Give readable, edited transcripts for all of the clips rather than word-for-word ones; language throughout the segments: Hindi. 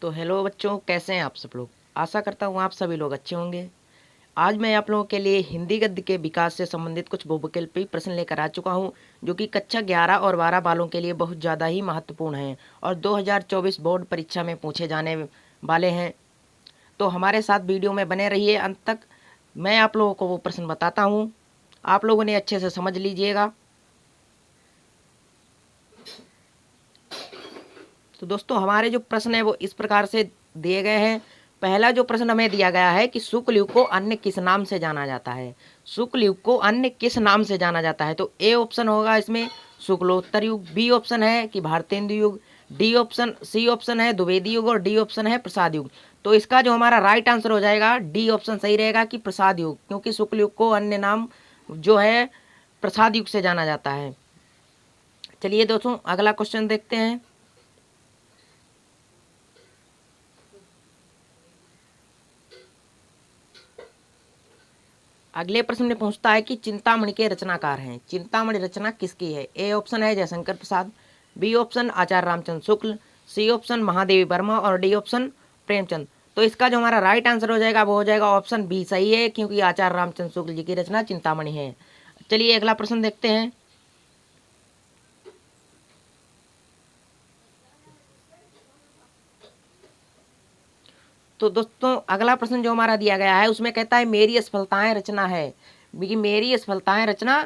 तो हेलो बच्चों, कैसे हैं आप सब लोग। आशा करता हूँ आप सभी लोग अच्छे होंगे। आज मैं आप लोगों के लिए हिंदी गद्य के विकास से संबंधित कुछ बहुविकल्पी प्रश्न लेकर आ चुका हूँ, जो कि कक्षा 11 और 12 वालों के लिए बहुत ज़्यादा ही महत्वपूर्ण हैं और 2024 बोर्ड परीक्षा में पूछे जाने वाले हैं। तो हमारे साथ वीडियो में बने रहिए अंत तक। मैं आप लोगों को वो प्रश्न बताता हूँ, आप लोगों ने अच्छे से समझ लीजिएगा। तो दोस्तों, हमारे जो प्रश्न है वो इस प्रकार से दिए गए हैं। पहला जो प्रश्न हमें दिया गया है कि शुक्ल युग को अन्य किस नाम से जाना जाता है। शुक्ल युग को अन्य किस नाम से जाना जाता है, तो ए ऑप्शन होगा इसमें शुक्लोत्तर युग, बी ऑप्शन है कि भारतेंदु युग, सी ऑप्शन है द्विवेदी युग और डी ऑप्शन है प्रसाद युग। तो इसका जो हमारा राइट आंसर हो जाएगा डी ऑप्शन सही रहेगा कि प्रसाद युग, क्योंकि शुक्ल युग को अन्य नाम जो है प्रसाद युग से जाना जाता है। चलिए दोस्तों, अगला क्वेश्चन देखते हैं। अगले प्रश्न में पूछता है कि चिंतामणि के रचनाकार हैं। चिंतामणि रचना किसकी है। ए ऑप्शन है जयशंकर प्रसाद, बी ऑप्शन आचार्य रामचंद्र शुक्ल, सी ऑप्शन महादेवी वर्मा और डी ऑप्शन प्रेमचंद। तो इसका जो हमारा राइट आंसर हो जाएगा वो हो जाएगा ऑप्शन बी सही है, क्योंकि आचार्य रामचंद्र शुक्ल जी की रचना चिंतामणि है। चलिए अगला प्रश्न देखते हैं। तो दोस्तों, अगला प्रश्न जो हमारा दिया गया है उसमें कहता है मेरी असफलताएं रचना है। मेरी असफलताएं रचना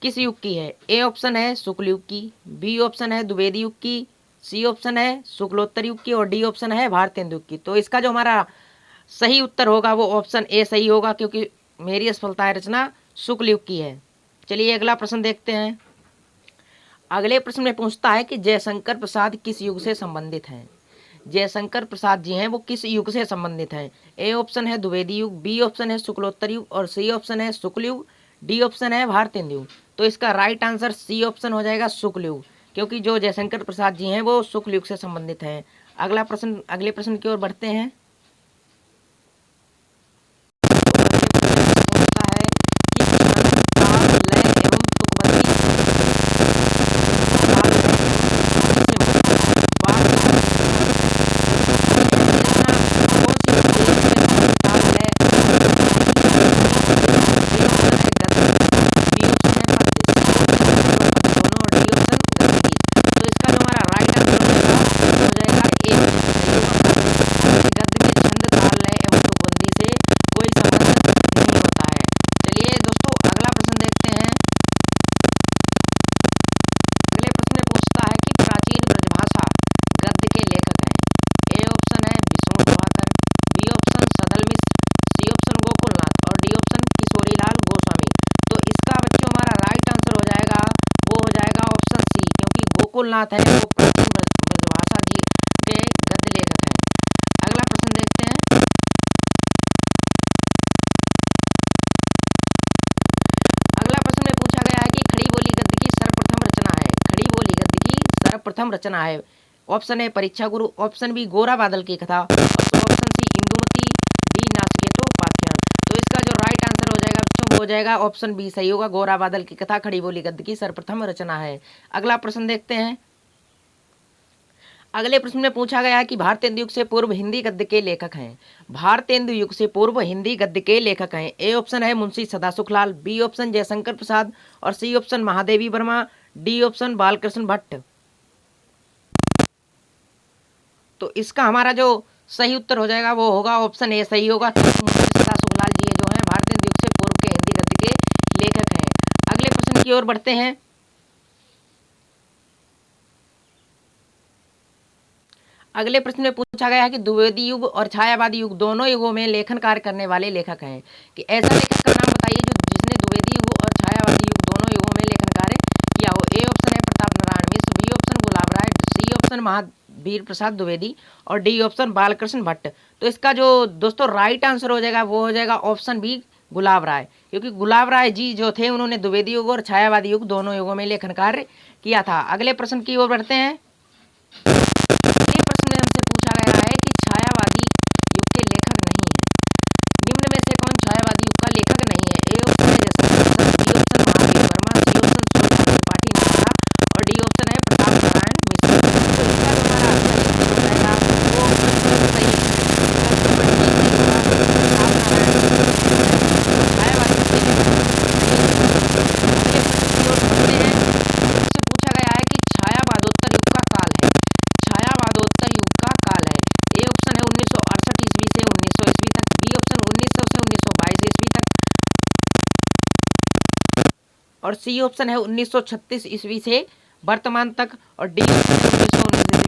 किस युग की है। ए ऑप्शन है शुक्ल युग की, बी ऑप्शन है द्विवेदी युग की, सी ऑप्शन है शुक्लोत्तर युग की और डी ऑप्शन है भारतेंदु युग की। तो इसका जो हमारा सही उत्तर होगा वो ऑप्शन ए सही होगा, क्योंकि मेरी असफलताएं रचना शुक्ल युग की है। चलिए अगला प्रश्न देखते हैं। अगले प्रश्न में पूछता है कि जयशंकर प्रसाद किस युग से संबंधित हैं। जयशंकर प्रसाद जी हैं वो किस युग से संबंधित हैं। ए ऑप्शन है द्विवेदी युग, बी ऑप्शन है शुक्लोत्तर युग और सी ऑप्शन है शुक्ल युग, डी ऑप्शन है भारतेंदु युग। तो इसका राइट आंसर सी ऑप्शन हो जाएगा शुक्ल युग, क्योंकि जो जयशंकर प्रसाद जी हैं वो शुक्ल युग से संबंधित हैं। अगले प्रश्न की ओर बढ़ते हैं। गोकुलनाथ है वो प्राचीन ब्रजभाषा जी के गद्य लेखक हैं। अगला प्रश्न देखते हैं। अगला प्रश्न में पूछा गया है कि खड़ी बोली गद्य की सर्वप्रथम रचना है। खड़ी बोली गद्य की सर्वप्रथम रचना है। ऑप्शन ए परीक्षा गुरु, ऑप्शन बी गोरा बादल की कथा, ऑप्शन सी इंदुमती, डी नाचिकेतो उपाख्यान। तो इसका जो राइट आंसर हो जाएगा बच्चों वो हो जाएगा ऑप्शन बी सही होगा, गोरा बादल की कथा खड़ी बोली गद्य की सर्वप्रथम रचना है। अगला प्रश्न देखते हैं। अगले प्रश्न में पूछा गया है कि भारतेंदु युग से पूर्व हिंदी गद्य के लेखक हैं। भारतेंदु युग से पूर्व हिंदी गद्य के लेखक हैं। ए ऑप्शन है मुंशी सदासुखलाल, बी ऑप्शन जयशंकर प्रसाद और C option Mahadevi Verma, D option Balkrishna Bhatt. तो इसका हमारा जो सही उत्तर हो जाएगा वो होगा ऑप्शन ए सही होगा, मुंशी सदासुखलाल जी जो हैं भारतेंदु युग से पूर्व के हिंदी गद्य के लेखक हैं। अगले प्रश्न की ओर बढ़ते हैं। अगले प्रश्न में पूछा गया है कि द्विवेदी युग और छायावादी युग दोनों युगों में लेखन कार्य करने वाले लेखक हैं। कि ऐसा लेखक का नाम बताइए जो जिसने द्विवेदी युग और छायावादी युग दोनों युगों में लेखन कार्य किया हो। ए ऑप्शन है प्रताप नारायण मिश्र, बी ऑप्शन गुलाब राय, सी ऑप्शन महावीर प्रसाद द्विवेदी और डी ऑप्शन बालकृष्ण भट्ट। तो इसका जो दोस्तों राइट आंसर हो जाएगा वो हो जाएगा ऑप्शन बी गुलाब राय, क्योंकि गुलाब राय जी जो थे उन्होंने द्विवेदी युग और छायावादी युग दोनों युगों में लेखन कार्य किया था। अगले प्रश्न की ओर बढ़ते हैं। प्रश्न हमसे पूछा गया है कि छायावादी युग के लेखक नहीं है। निम्न में से कौन छायावादी युग का लेखक नहीं है। ए ऑप्शन है Jaishankar Prasad, B option Mahavir Verma, C option Suryakant Tripathi नाथा और डी ऑप्शन है प्रताप नारायण मिश्र। तो इसका जो हमारा आंसर हो जाएगा वो और सी ऑप्शन है 1936 ईस्वी से वर्तमान तक, और डी ऑप्शन है 1919